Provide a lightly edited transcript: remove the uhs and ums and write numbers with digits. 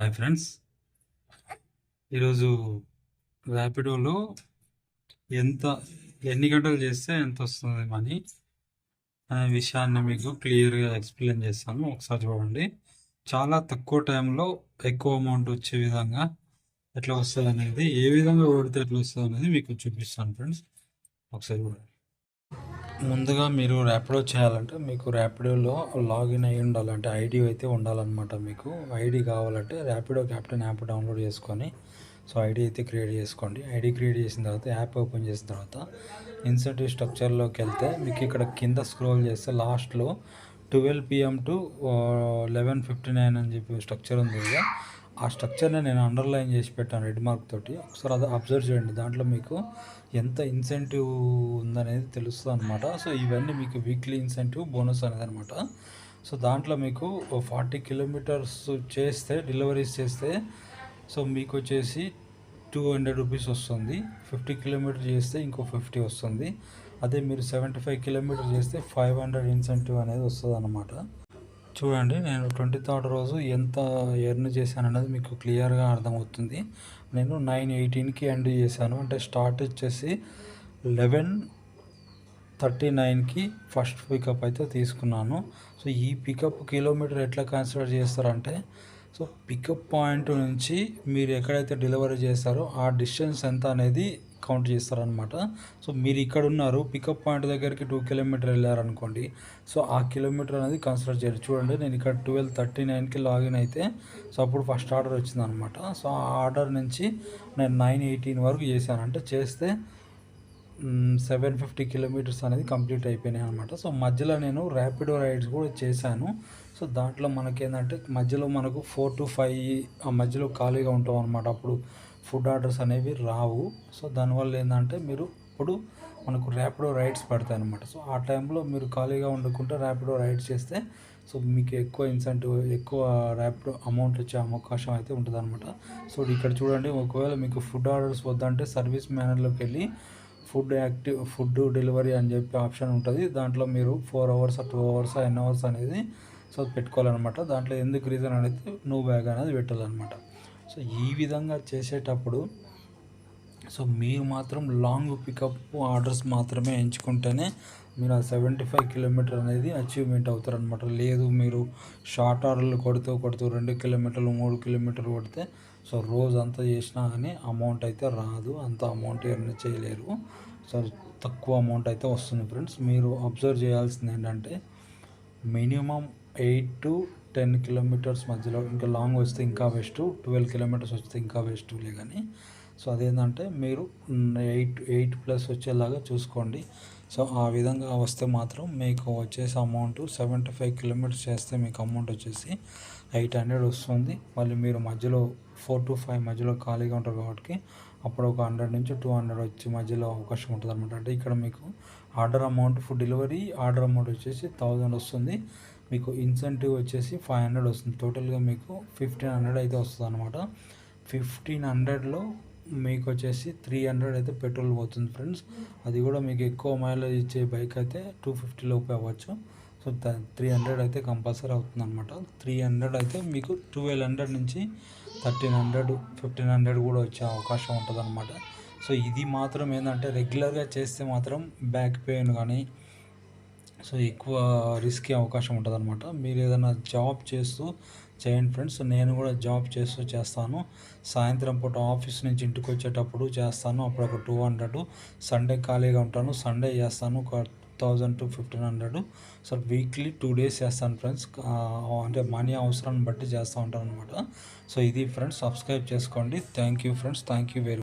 Hi friends, ఈరోజు ర్యాపిడోలో ఎంత ఎన్ని గంటలు చేస్తే ఎంత వస్తుంది మనీ అనే విషయాన్ని మీకు క్లియర్గా ఎక్స్ప్లెయిన్ చేస్తాను. ఒకసారి చూడండి. చాలా తక్కువ టైంలో ఎక్కువ అమౌంట్ వచ్చే విధంగా ఎట్లా వస్తుంది అనేది, ఏ విధంగా కొడితే ఎట్లా వస్తుంది అనేది మీకు చూపిస్తాను ఫ్రెండ్స్. ఒకసారి చూడండి. ముందుగా మీరు ర్యాపిడో చేయాలంటే మీకు ర్యాపిడోలో లాగిన్ అయ్యి ఉండాలి, అంటే ఐడి అయితే ఉండాలన్నమాట. మీకు ఐడి కావాలంటే ర్యాపిడో క్యాప్టెన్ యాప్ డౌన్లోడ్ చేసుకొని ఐడి అయితే క్రియేట్ చేసుకోండి. ఐడి క్రియేట్ చేసిన తర్వాత యాప్ ఓపెన్ చేసిన తర్వాత ఇన్సెంటివ్ స్ట్రక్చర్లోకి వెళ్తే మీకు ఇక్కడ కింద స్క్రోల్ చేస్తే లాస్ట్లో 12 PM టు 11:59 అని చెప్పి స్ట్రక్చర్ ఉంది కదా. ఆ స్ట్రక్చర్ని నేను అండర్లైన్ చేసి పెట్టాను రెడ్ మార్క్ తోటి. ఒకసారి అది అబ్జర్వ్ చేయండి. దాంట్లో మీకు ఎంత ఇన్సెంటివ్ ఉందనేది తెలుస్తుంది అనమాట. సో ఇవన్నీ మీకు వీక్లీ ఇన్సెంటివ్ బోనస్ అనేది అనమాట. సో దాంట్లో మీకు 40 కిలోమీటర్స్ చేస్తే, డెలివరీస్ చేస్తే సో మీకు వచ్చేసి 200 రూపీస్ వస్తుంది. 50 కిలోమీటర్ చేస్తే ఇంకో 50 వస్తుంది. అదే మీరు 75 కిలోమీటర్ చేస్తే 500 ఇన్సెంటివ్ అనేది వస్తుంది అన్నమాట. చూడండి, నేను 23rd రోజు ఎంత ఎర్న్ చేశాను అనేది మీకు క్లియర్గా అర్థమవుతుంది. నేను 9:18కి ఎండ్ చేశాను, అంటే స్టార్ట్ వచ్చేసి 11:39కి ఫస్ట్ పికప్ అయితే తీసుకున్నాను. సో ఈ పికప్ కిలోమీటర్ ఎట్లా కన్సిడర్ చేస్తారంటే, సో పికప్ పాయింట్ నుంచి మీరు ఎక్కడైతే డెలివరీ చేస్తారో ఆ డిస్టెన్స్ ఎంత అనేది కౌంట్ చేస్తారనమాట. సో మీరు ఇక్కడ ఉన్నారు, పికప్ పాయింట్ దగ్గరికి 2 కిలోమీటర్ వెళ్ళారనుకోండి, సో ఆ కిలోమీటర్ అనేది కన్సిడర్ చేయాలి. చూడండి, నేను ఇక్కడ 12:39కి లాగిన్ అయితే సో అప్పుడు ఫస్ట్ ఆర్డర్ వచ్చిందనమాట. సో ఆ ఆర్డర్ నుంచి నేను 9:18 వరకు చేశాను, అంటే చేస్తే 750 కిలోమీటర్స్ అనేది కంప్లీట్ అయిపోయినాయి అనమాట. సో మధ్యలో నేను ర్యాపిడో రైడ్స్ కూడా చేశాను. సో దాంట్లో మనకేంటంటే మధ్యలో మనకు 4 to 5 ఆ మధ్యలో ఖాళీగా ఉంటాం అనమాట. అప్పుడు ఫుడ్ ఆర్డర్స్ అనేవి రావు. సో దానివల్ల ఏంటంటే మీరు ఇప్పుడు మనకు ర్యాపిడో రైడ్స్ పడతాయి అనమాట. సో ఆ టైంలో మీరు ఖాళీగా ఉండకుండా ర్యాపిడో రైడ్స్ చేస్తే సో మీకు ఎక్కువ ఇన్సెంటివ్, ఎక్కువ ర్యాపిడో అమౌంట్ వచ్చే అవకాశం అయితే ఉంటుంది అనమాట. సో ఇక్కడ చూడండి, ఒకవేళ మీకు ఫుడ్ ఆర్డర్స్ వద్దంటే సర్వీస్ మేనర్లోకి వెళ్ళి ఫుడ్ డెలివరీ అని చెప్పి ఆప్షన్ ఉంటుంది. దాంట్లో మీరు 4 hours 2 hours ఎన్ని అవర్స్ అనేది సో పెట్టుకోవాలన్నమాట. దాంట్లో ఎందుకు రీజన్ అనేది నో బ్యాగ్ అనేది పెట్టాలన్నమాట. సో ఈ విధంగా చేసేటప్పుడు సో మీరు మాత్రం లాంగ్ పికప్ ఆర్డర్స్ మాత్రమే ఎంచుకుంటేనే మీరు ఆ 75 కిలోమీటర్ అనేది అచీవ్మెంట్ అవుతారనమాట. లేదు మీరు షార్ట్ ఆర్డర్లు కొడుతూ 2 కిలోమీటర్లు 3 కిలోమీటర్లు కొడితే సో రోజంతా చేసినా కానీ అమౌంట్ అయితే రాదు, అంత అమౌంట్ ఎర్న్ చేయలేరు. సో తక్కువ అమౌంట్ అయితే వస్తుంది ఫ్రెండ్స్. మీరు అబ్జర్వ్ చేయాల్సింది ఏంటంటే మినిమం 8 to 10 కిలోమీటర్స్ మధ్యలో, ఇంకా లాంగ్ వస్తే ఇంకా బెస్ట్, 12 కిలోమీటర్స్ వస్తే ఇంకా బెస్ట్లే. కానీ సో అదేంటంటే మీరు 8+ వచ్చేలాగా చూసుకోండి. సో ఆ విధంగా వస్తే మాత్రం మీకు వచ్చేసి అమౌంట్ 75 కిలోమీటర్స్ చేస్తే మీకు అమౌంట్ వచ్చేసి 800 వస్తుంది. మళ్ళీ మీరు మధ్యలో 4 to 5 మధ్యలో ఖాళీగా ఉంటారు కాబట్టి అప్పుడు ఒక 100 నుంచి 200 వచ్చి మధ్యలో అవకాశం ఉంటుంది అనమాట. అంటే ఇక్కడ మీకు order amount, food delivery order amount వచ్చేసి 1000 వస్తుంది. మీకు ఇన్సెంటివ్ వచ్చేసి 500 వస్తుంది. టోటల్గా మీకు 1500 అయితే వస్తుంది అనమాట. 1500లో మీకు వచ్చేసి 300 అయితే పెట్రోల్ పోతుంది ఫ్రెండ్స్. అది కూడా మీకు ఎక్కువ మైలేజ్ ఇచ్చే బైక్ అయితే 250 లోపే అవ్వచ్చు. సో 300 అయితే కంపల్సరీ అవుతుంది అనమాట. 300 అయితే మీకు 1200 నుంచి 1300 1500 కూడా వచ్చే అవకాశం ఉంటుంది అనమాట. సో ఇది మాత్రం ఏంటంటే రెగ్యులర్గా చేస్తే మాత్రం బ్యాక్ పెయిన్ కానీ సో ఎక్కువ రిస్క్ అవకాశం ఉంటుంది అనమాట. మీరు ఏదైనా జాబ్ చేస్తూ చేయండి ఫ్రెండ్స్. నేను కూడా జాబ్ చేస్తాను. సాయంత్రం పూట ఆఫీస్ నుంచి ఇంటికి వచ్చేటప్పుడు చేస్తాను. అప్పుడు ఒక 200. సండే ఖాళీగా ఉంటాను, సండే చేస్తాను ఒక 1000 to 1500. సో వీక్లీ 2 days చేస్తాను ఫ్రెండ్స్. అంటే మనీ అవసరాన్ని బట్టి చేస్తూ ఉంటాను అనమాట. సో ఇది ఫ్రెండ్స్, సబ్స్క్రైబ్ చేసుకోండి. Thank you friends, thank you very